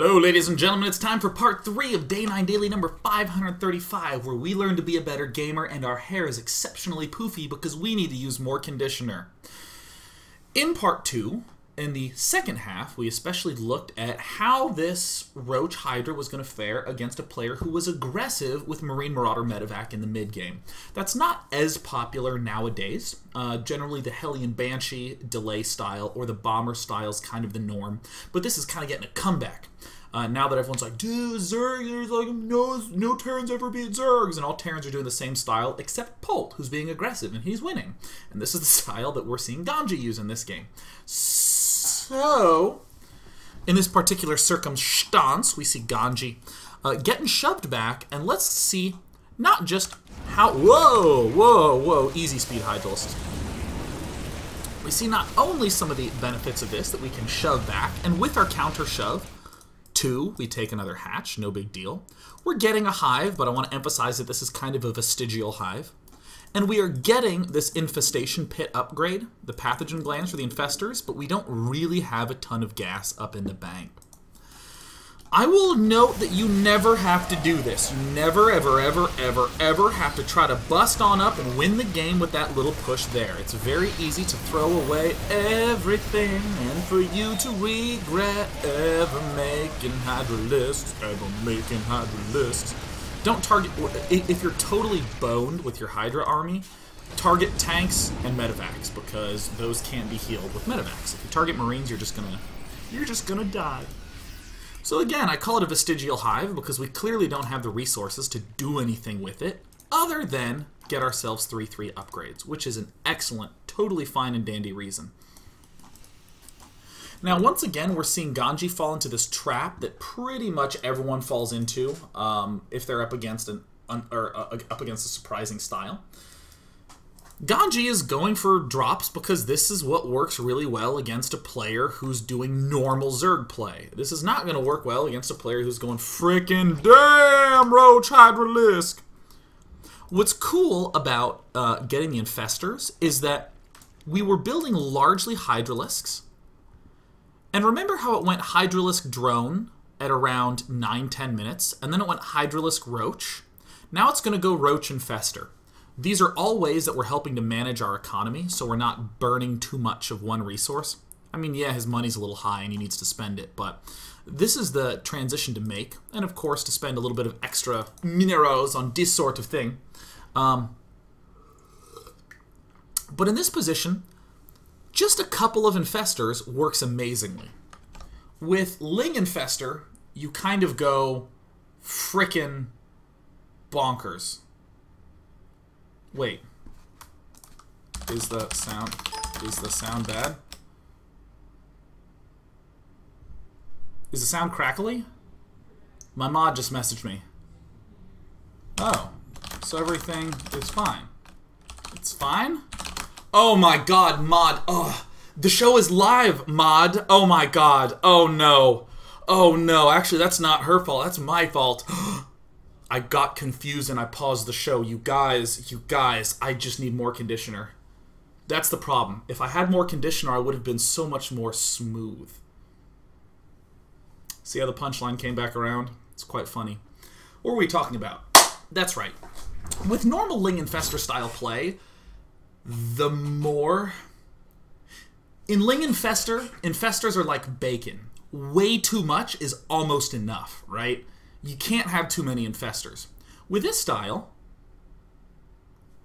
Hello ladies and gentlemen, it's time for part 3 of Day 9 Daily number 535, where we learn to be a better gamer and our hair is exceptionally poofy because we need to use more conditioner. In part 2, in the second half, we especially looked at how this Roach Hydra was going to fare against a player who was aggressive with Marine Marauder Medevac in the mid-game. That's not as popular nowadays. Generally the Hellion Banshee delay style or the Bomber style is kind of the norm, but this is kind of getting a comeback. Now that everyone's like, dude, Zerg, there's like no Terrans ever beat Zergs, and all Terrans are doing the same style except Polt, who's being aggressive, and he's winning. And this is the style that we're seeing Ganji use in this game. So, in this particular circumstance, we see Ganji getting shoved back, and let's see not just how... Whoa, easy speed Hydralist. We see not only some of the benefits of this, that we can shove back, and with our counter shove, 2, we take another hatch, no big deal. We're getting a Hive, but I want to emphasize that this is kind of a vestigial Hive. And we are getting this infestation pit upgrade, the pathogen glands for the infestors, but we don't really have a ton of gas up in the bank. I will note that you never have to do this. You never, ever have to try to bust on up and win the game with that little push there. It's very easy to throw away everything and for you to regret ever making Hydralists, Don't target, if you're totally boned with your Hydra army, target tanks and medevacs, because those can't be healed with medevacs. If you target Marines, you're just gonna die. So again, I call it a vestigial Hive because we clearly don't have the resources to do anything with it other than get ourselves 3/3 upgrades, which is an excellent, totally fine and dandy reason. Now, once again, we're seeing Ganji fall into this trap that pretty much everyone falls into if they're up against a surprising style. Ganji is going for drops because this is what works really well against a player who's doing normal Zerg play. This is not going to work well against a player who's going frickin' damn Roach Hydra. What's cool about getting the infestors is that we were building largely Hydralisks. And remember how it went Hydralisk Drone at around 9-10 minutes, and then it went Hydralisk Roach? Now it's going to go Roach Infestor. These are all ways that we're helping to manage our economy, so we're not burning too much of one resource. I mean, yeah, his money's a little high and he needs to spend it, but this is the transition to make, and of course to spend a little bit of extra minerals on this sort of thing. But in this position, just a couple of infestors works amazingly. With Ling Infestor, you kind of go frickin' bonkers. Wait. Is the sound bad? Is the sound crackly? My mod just messaged me. Oh. So everything is fine. It's fine? Oh my god, mod. Oh, the show is live, mod. Oh my god. Oh no. Oh no. Actually, that's not her fault. That's my fault. I got confused and I paused the show. You guys, I just need more conditioner. That's the problem. If I had more conditioner, I would have been so much more smooth. See how the punchline came back around? It's quite funny. What were we talking about? That's right. With normal Ling Infestor style play, the more... In Ling Infestor, infestors are like bacon. Way too much is almost enough, right? You can't have too many infestors. With this style,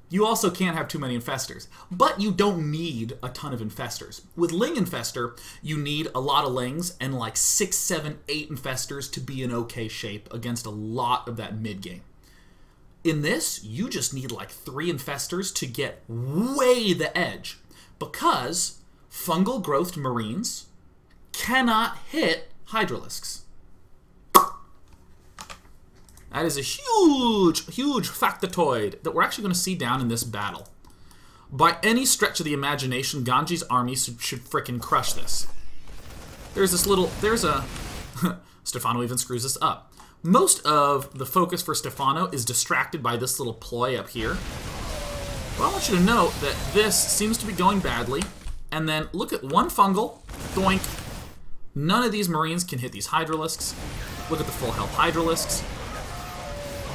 you also can't have too many infestors, but you don't need a ton of infestors. With Ling Infestor, you need a lot of Lings and like 6, 7, 8 infestors to be in okay shape against a lot of that mid-game. In this, you just need like 3 infestors to get way the edge, because fungal growthed Marines cannot hit Hydralisks. That is a huge factoid that we're actually going to see down in this battle. By any stretch of the imagination, Ganji's army should frickin' crush this. There's a... Stephano even screws this up. Most of the focus for Stephano is distracted by this little ploy up here. But I want you to note that this seems to be going badly. And then look at one fungal, doink. None of these Marines can hit these Hydralisks. Look at the full health Hydralisks.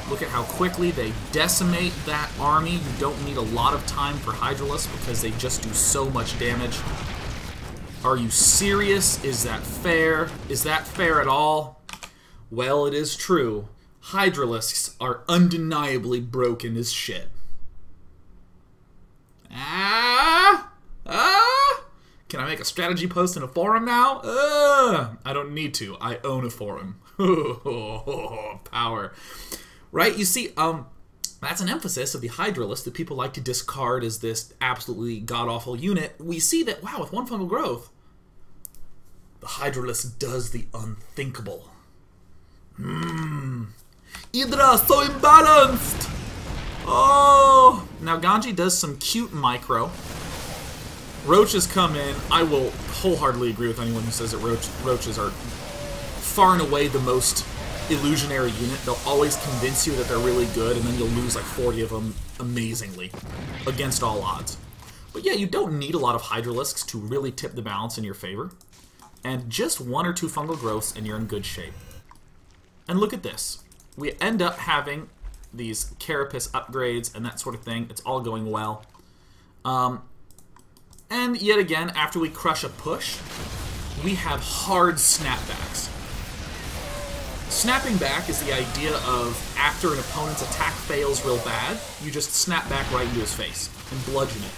Look at how quickly they decimate that army. You don't need a lot of time for Hydralisks because they just do so much damage. Are you serious? Is that fair? Is that fair at all? Well, it is true. Hydralisks are undeniably broken as shit. Can I make a strategy post in a forum now? I don't need to. I own a forum. Power. Right? You see, that's an emphasis of the Hydralist that people like to discard as this absolutely god-awful unit. We see that, wow, with 1 fungal growth, the Hydralist does the unthinkable. Hydra, so imbalanced! Oh! Now, Ganji does some cute micro. Roaches come in. I will wholeheartedly agree with anyone who says that roaches are far and away the most illusionary unit. They'll always convince you that they're really good, and then you'll lose like 40 of them amazingly against all odds. But yeah, you don't need a lot of Hydralisks to really tip the balance in your favor. And just 1 or 2 fungal growths, and you're in good shape. And look at this. We end up having these carapace upgrades and that sort of thing. It's all going well. And yet again, after we crush a push, we have hard snapbacks. Snapping back is the idea of after an opponent's attack fails real bad, you just snap back right into his face and bludgeon it.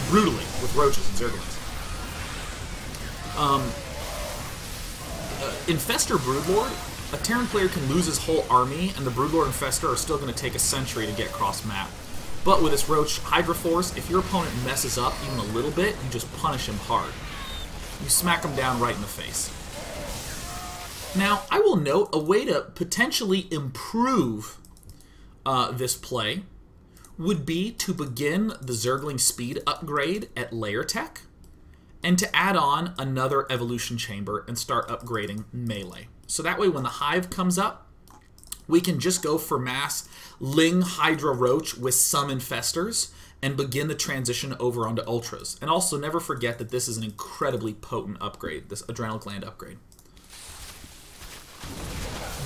Brutally, with roaches and zerglings. Infestor Broodlord, a Terran player can lose his whole army, and the Broodlord and Infestor are still going to take a century to get cross-map. But with this Roach Hydra force, if your opponent messes up even a little bit, you just punish him hard. You smack him down right in the face. Now, I will note a way to potentially improve this play would be to begin the Zergling speed upgrade at layer tech, and to add on another evolution chamber and start upgrading melee. So that way when the Hive comes up, we can just go for mass Ling Hydra Roach with some Infestors and begin the transition over onto Ultras. And also never forget that this is an incredibly potent upgrade, this Adrenal Gland upgrade.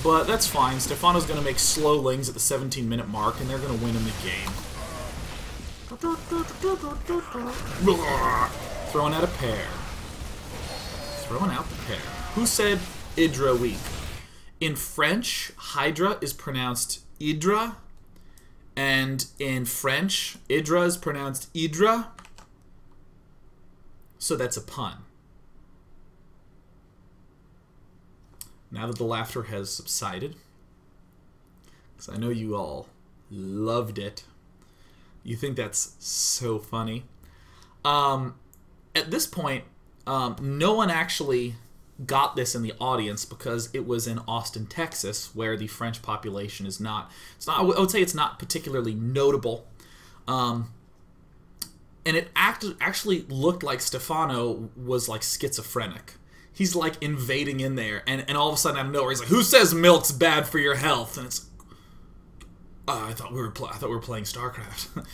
But that's fine. Stephano's going to make slow Lings at the 17-minute mark, and they're going to win in the game. Throwing out a pair. Throwing out the pair. Who said Hydra weak? In French, Hydra is pronounced Hydra, and in French, Hydra is pronounced Hydra. So that's a pun. Now that the laughter has subsided, because I know you all loved it. You think that's so funny. At this point, no one actually got this in the audience because it was in Austin, Texas, where the French population is not. I would say it's not particularly notable. And it actually looked like Stephano was like schizophrenic. He's like invading in there, and all of a sudden out of nowhere he's like, "Who says milk's bad for your health?" And it's, I thought we were playing StarCraft.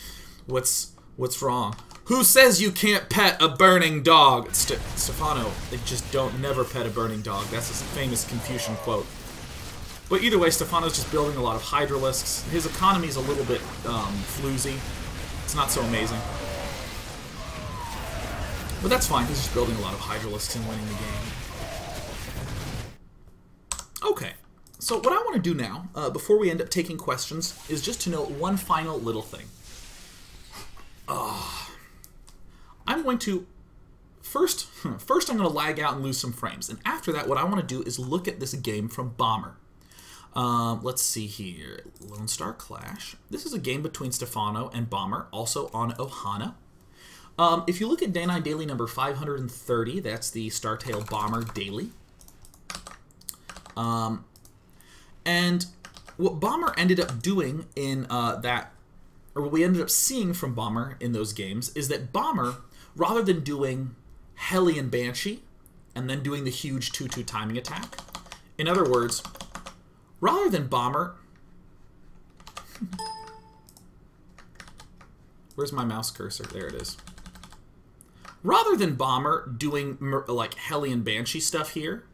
What's wrong? Who says you can't pet a burning dog? Stephano, they just never pet a burning dog. That's a famous Confucian quote. But either way, Stephano's just building a lot of Hydralisks. His economy's a little bit floozy. It's not so amazing. But that's fine, he's just building a lot of Hydralisks and winning the game. Okay, so what I want to do now, before we end up taking questions, is just to note one final little thing. I'm going to, first I'm going to lag out and lose some frames. And after that, what I want to do is look at this game from Bomber. Let's see here. Lone Star Clash. This is a game between Stephano and Bomber, also on Ohana. If you look at Day 9 Daily number 530, that's the Startail Bomber Daily. And what Bomber ended up doing in or what we ended up seeing from Bomber in those games, is that Bomber, rather than doing Hellion Banshee and then doing the huge 2-2 timing attack, in other words, rather than Bomber... Where's my mouse cursor? There it is. Rather than Bomber doing like Hellion Banshee stuff here,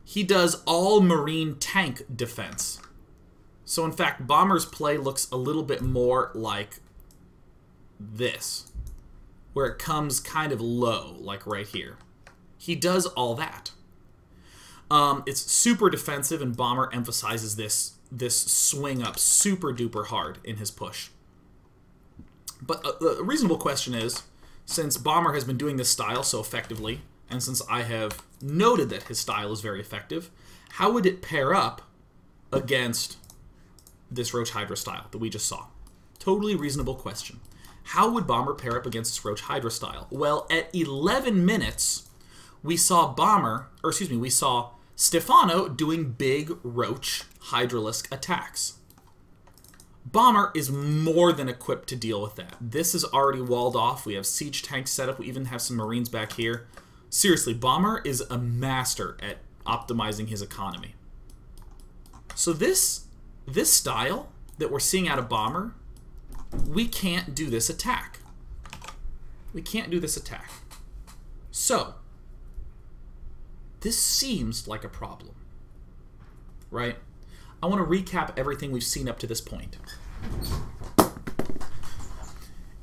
he does all Marine tank defense. So in fact, Bomber's play looks a little bit more like this, where it comes kind of low, like right here. He does all that. It's super defensive, and Bomber emphasizes this swing up super duper hard in his push. But a reasonable question is, since Bomber has been doing this style so effectively, and since I have noted that his style is very effective, how would it pair up against this Roach Hydra style that we just saw? Totally reasonable question. How would Bomber pair up against this Roach Hydra style? Well, at 11 minutes, we saw we saw Stephano doing big Roach Hydralisk attacks. Bomber is more than equipped to deal with that. This is already walled off. We have siege tanks set up. We even have some Marines back here. Seriously, Bomber is a master at optimizing his economy. So this style that we're seeing out of Bomber, we can't do this attack. We can't do this attack. So, this seems like a problem, right? I want to recap everything we've seen up to this point.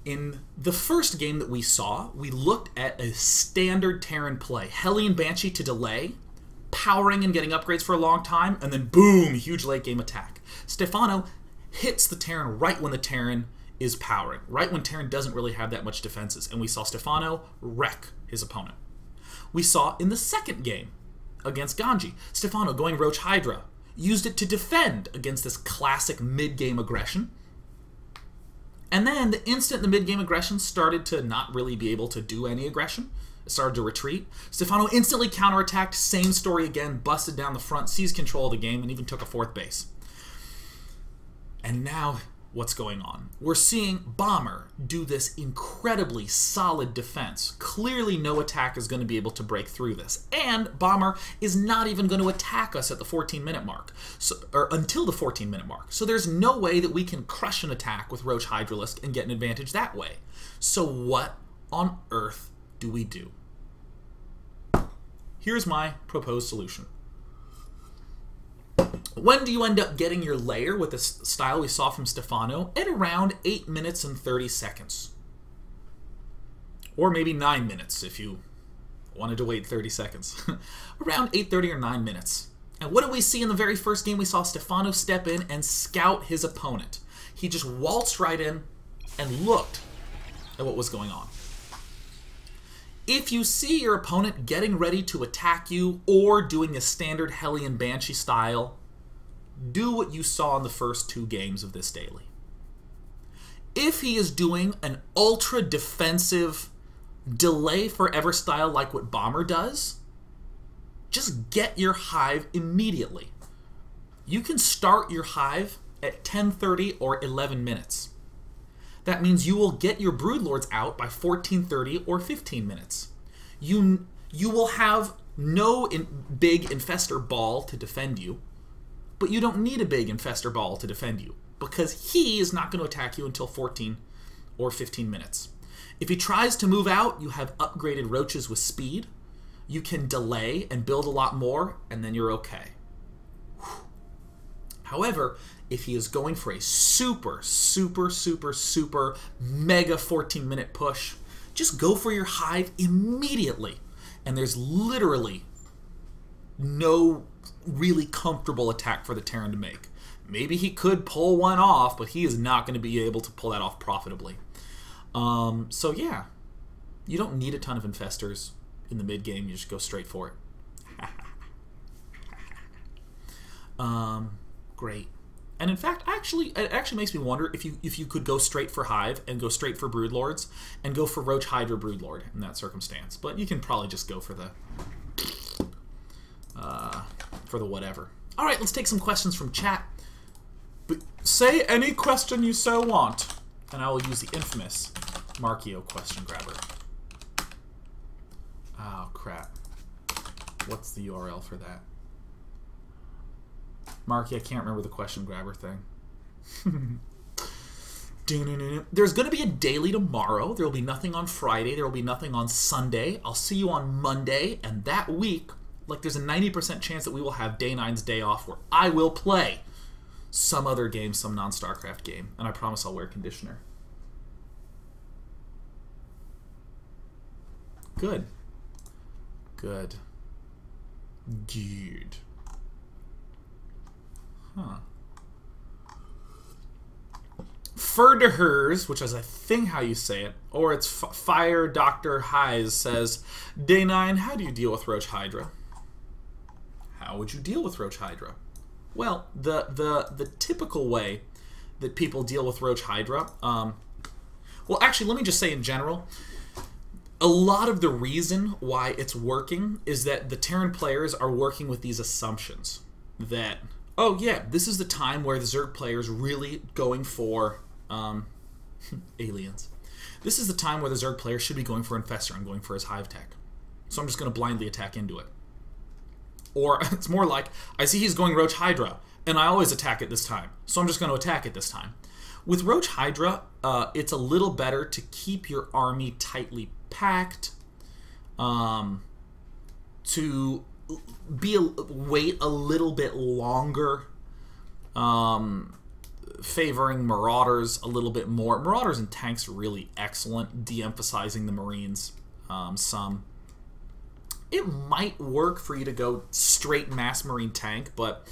In the first game that we saw, we looked at a standard Terran play. Hellion Banshee to delay, powering and getting upgrades for a long time, and then boom, huge late game attack. Stephano hits the Terran right when the Terran is powering, right when Terran doesn't really have that much defenses, and we saw Stephano wreck his opponent. We saw in the second game against Ganji, Stephano going Roach Hydra, used it to defend against this classic mid-game aggression. And then the instant the mid-game aggression started to not really be able to do any aggression, it started to retreat, Stephano instantly counterattacked, same story again, busted down the front, seized control of the game, and even took a 4th base. And now, what's going on? We're seeing Bomber do this incredibly solid defense. Clearly no attack is going to be able to break through this. And Bomber is not even going to attack us at the 14-minute mark, or until the 14-minute mark. So there's no way that we can crush an attack with Roach Hydralisk and get an advantage that way. So what on earth do we do? Here's my proposed solution. When do you end up getting your layer with the style we saw from Stephano? At around 8 minutes and 30 seconds. Or maybe 9 minutes if you wanted to wait 30 seconds. Around 8:30 or 9 minutes. And what did we see in the very first game? We saw Stephano step in and scout his opponent. He just waltzed right in and looked at what was going on. If you see your opponent getting ready to attack you or doing a standard Hellion Banshee style, do what you saw in the first 2 games of this daily. If he is doing an ultra defensive delay forever style like what Bomber does, just get your Hive immediately. You can start your Hive at 10:30 or 11 minutes. That means you will get your Broodlords out by 14:30 or 15 minutes. You will have no big Infestor Ball to defend you, but you don't need a big Infestor Ball to defend you, because he is not going to attack you until 14 or 15 minutes. If he tries to move out, you have upgraded Roaches with speed. You can delay and build a lot more, and then you're okay. However, if he is going for a super mega 14-minute push, just go for your Hive immediately. And there's literally no really comfortable attack for the Terran to make. Maybe he could pull one off, but he is not going to be able to pull that off profitably. So yeah, you don't need a ton of Infestors in the mid-game. You just go straight for it. Great. And in fact, it actually makes me wonder if you could go straight for Hive and go straight for Broodlords and go for Roach Hydra Broodlord in that circumstance. But you can probably just go for the whatever. All right, let's take some questions from chat. But say any question you so want, and I will use the infamous Markio question grabber. Oh crap! What's the URL for that? Marky, I can't remember the question grabber thing. There's going to be a daily tomorrow. There will be nothing on Friday. There will be nothing on Sunday. I'll see you on Monday. And that week, like, there's a 90% chance that we will have Day 9's day off where I will play some other game, some non-StarCraft game. And I promise I'll wear conditioner. Good. Good. Good. Huh. Ferdehers, which is I think how you say it, or it's Fire Dr. Hive says, Day 9, how do you deal with Roach Hydra? How would you deal with Roach Hydra? Well, the typical way that people deal with Roach Hydra, well, actually, let me just say in general, a lot of the reason why it's working is that the Terran players are working with these assumptions that, oh yeah, this is the time where the Zerg players really going for aliens. This is the time where the Zerg player should be going for Infestor and going for his Hive tech. So I'm just going to blindly attack into it. Or it's more like, I see he's going Roach Hydra, and I always attack it this time, so I'm just going to attack it this time. With Roach Hydra, it's a little better to keep your army tightly packed, to wait a little bit longer, favoring Marauders a little bit more. Marauders and tanks are really excellent, de-emphasizing the Marines some. It might work for you to go straight mass Marine tank, but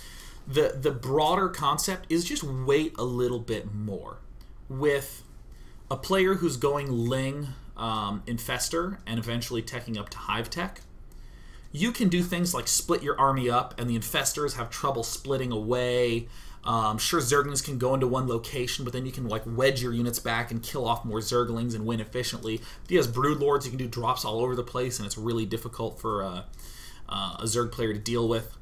the broader concept is just wait a little bit more. With a player who's going Ling, Infestor, and eventually teching up to Hive tech, you can do things like split your army up, and the Infestors have trouble splitting away. Sure, Zerglings can go into one location, but then you can like wedge your units back and kill off more Zerglings and win efficiently. If he has Broodlords, you can do drops all over the place, and it's really difficult for a Zerg player to deal with.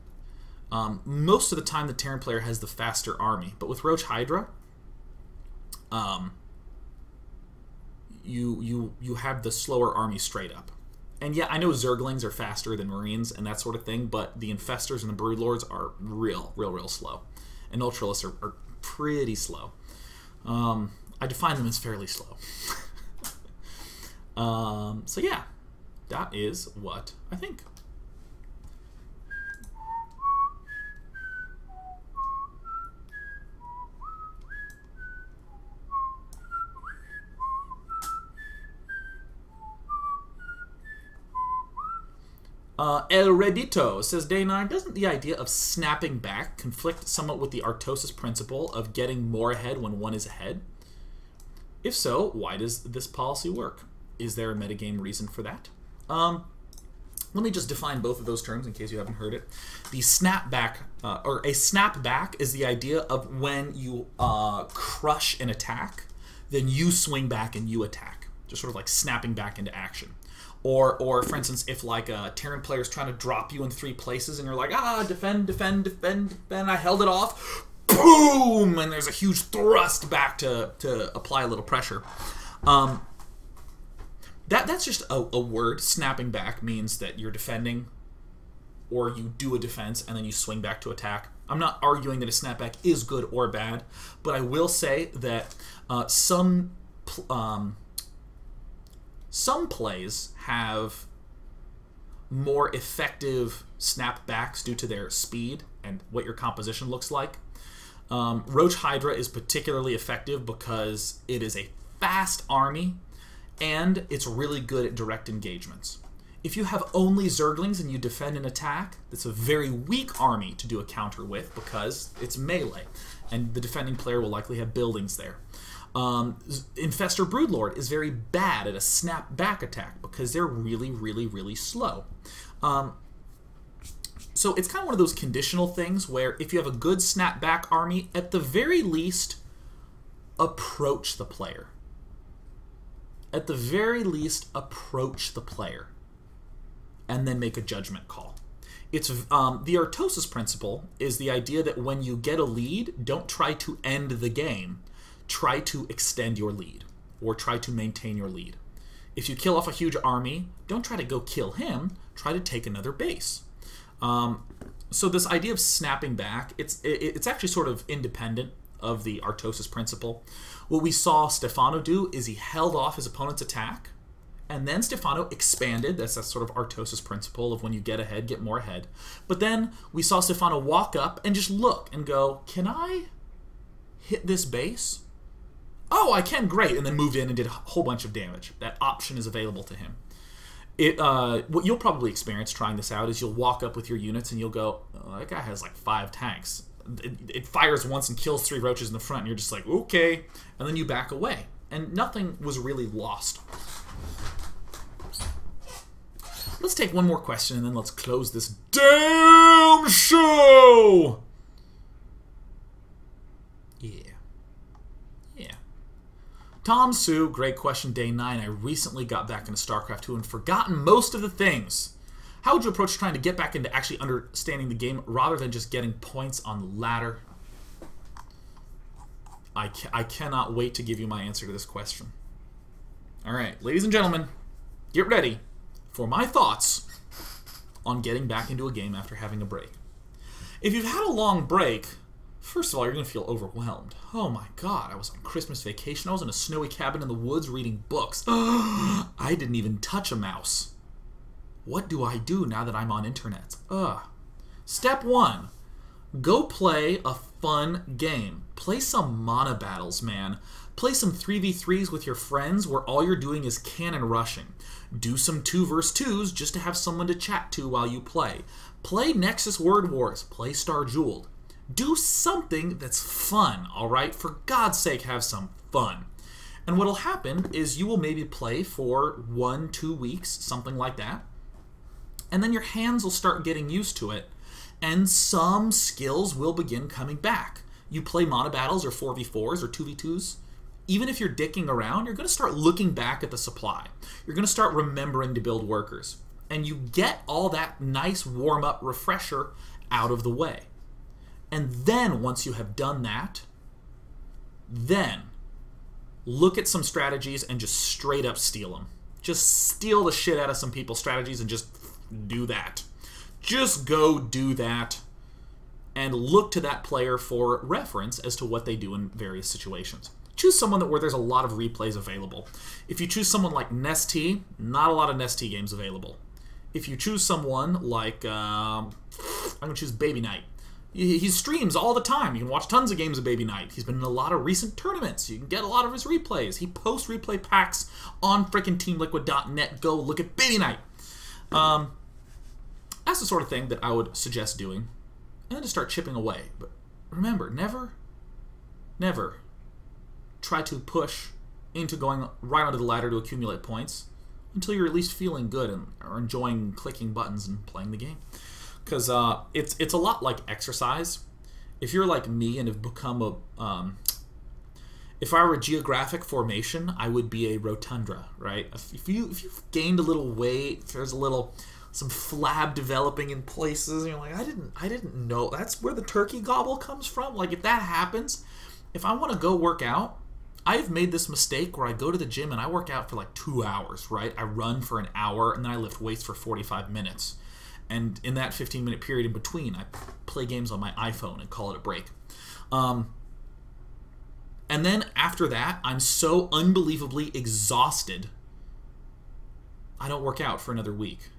Most of the time, the Terran player has the faster army, but with Roach Hydra, you have the slower army straight up. And yeah, I know Zerglings are faster than Marines and that sort of thing, but the Infestors and the Broodlords are real slow. And Ultralists are pretty slow. I define them as fairly slow. So yeah, that is what I think. El Redito says, Day 9, doesn't the idea of snapping back conflict somewhat with the Artosis principle of getting more ahead when one is ahead? If so, why does this policy work? Is there a metagame reason for that? Let me just define both of those terms in case you haven't heard it. The snapback, or a snapback, is the idea of when you crush an attack, then you swing back and you attack. Just sort of like snapping back into action. Or for instance, if like a Terran player is trying to drop you in 3 places and you're like, defend, defend, defend, defend, I held it off, boom, and there's a huge thrust back to apply a little pressure. That's just a word. Snapping back means that you're defending, or you do a defense and then you swing back to attack. I'm not arguing that a snapback is good or bad, but I will say that some plays have more effective snapbacks due to their speed and what your composition looks like. Roach Hydra is particularly effective because it is a fast army and it's really good at direct engagements. If you have only Zerglings and you defend an attack, that's a very weak army to do a counter with because it's melee, and the defending player will likely have buildings there. Infestor Broodlord is very bad at a snap-back attack because they're really, really, really slow. So it's kind of one of those conditional things where if you have a good snap-back army, at the very least, approach the player. At the very least, approach the player. And then make a judgment call. It's the Artosis principle is the idea that when you get a lead, don't try to end the game. Try to extend your lead, or try to maintain your lead. If you kill off a huge army, don't try to go kill him, try to take another base. So this idea of snapping back, it's actually sort of independent of the Artosis principle. What we saw Stephano do is he held off his opponent's attack, and then Stephano expanded. That's that sort of Artosis principle of when you get ahead, get more ahead. But then we saw Stephano walk up and just look and go, can I hit this base? Oh, I can, great. And then moved in and did a whole bunch of damage. That option is available to him. What you'll probably experience trying this out is you'll walk up with your units and you'll go, oh, that guy has like 5 tanks. It fires once and kills 3 roaches in the front, and you're just like, okay. And then you back away. And nothing was really lost. Let's take one more question and then let's close this damn show! Yeah. Tom Sue, great question, day 9. I recently got back into StarCraft 2 and forgotten most of the things. How would you approach trying to get back into actually understanding the game rather than just getting points on the ladder? I cannot wait to give you my answer to this question. Alright, ladies and gentlemen, get ready for my thoughts on getting back into a game after having a break. If you've had a long break, first of all, you're going to feel overwhelmed. Oh my god, I was on Christmas vacation. I was in a snowy cabin in the woods reading books. I didn't even touch a mouse. What do I do now that I'm on internet? Step 1. Go play a fun game. Play some mana battles, man. Play some 3v3s with your friends where all you're doing is cannon rushing. Do some 2 vs 2s just to have someone to chat to while you play. Play Nexus Word Wars. Play Star Jeweled. Do something that's fun, alright? For God's sake, have some fun. And what'll happen is you will maybe play for 1-2 weeks, something like that. And then your hands will start getting used to it. And some skills will begin coming back. You play mana battles or 4v4s or 2v2s. Even if you're dicking around, you're going to start looking back at the supply. You're going to start remembering to build workers. And you get all that nice warm-up refresher out of the way. And then, once you have done that, then look at some strategies and just straight up steal them. Just steal the shit out of some people's strategies and just do that. Just go do that and look to that player for reference as to what they do in various situations. Choose someone where there's a lot of replays available. If you choose someone like Nestea, not a lot of Nestea games available. If you choose someone like, I'm going to choose Baby Knight. He streams all the time. You can watch tons of games of Baby Knight. He's been in a lot of recent tournaments. You can get a lot of his replays. He posts replay packs on frickin' TeamLiquid.net. Go look at Baby Knight. That's the sort of thing that I would suggest doing. And then to start chipping away. But remember, never try to push into going right onto the ladder to accumulate points until you're at least feeling good and or enjoying clicking buttons and playing the game. Because it's a lot like exercise. If you're like me and have become a... if I were a geographic formation, I would be a rotundra, right? If you've gained a little weight, if there's some flab developing in places, and you're like, I didn't know. That's where the turkey gobble comes from? Like, if that happens, if I want to go work out, I've made this mistake where I go to the gym and I work out for like 2 hours, right? I run for an hour, and then I lift weights for 45 minutes. And in that 15-minute period in between, I play games on my iPhone and call it a break. And then after that, I'm so unbelievably exhausted, I don't work out for another week.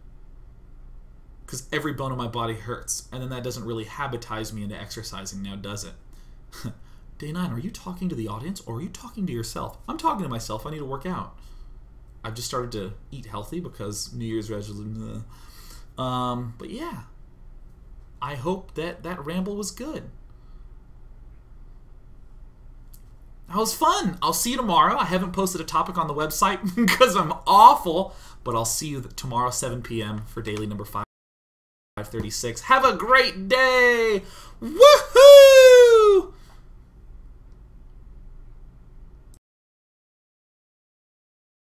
Because every bone in my body hurts. And then that doesn't really habitize me into exercising now, does it? Day 9, are you talking to the audience or are you talking to yourself? I'm talking to myself. I need to work out. I've just started to eat healthy because New Year's resolution... but yeah, I hope that ramble was good. That was fun. I'll see you tomorrow. I haven't posted a topic on the website because I'm awful, but I'll see you tomorrow, 7 p.m. for daily number 536. Have a great day. Woohoo!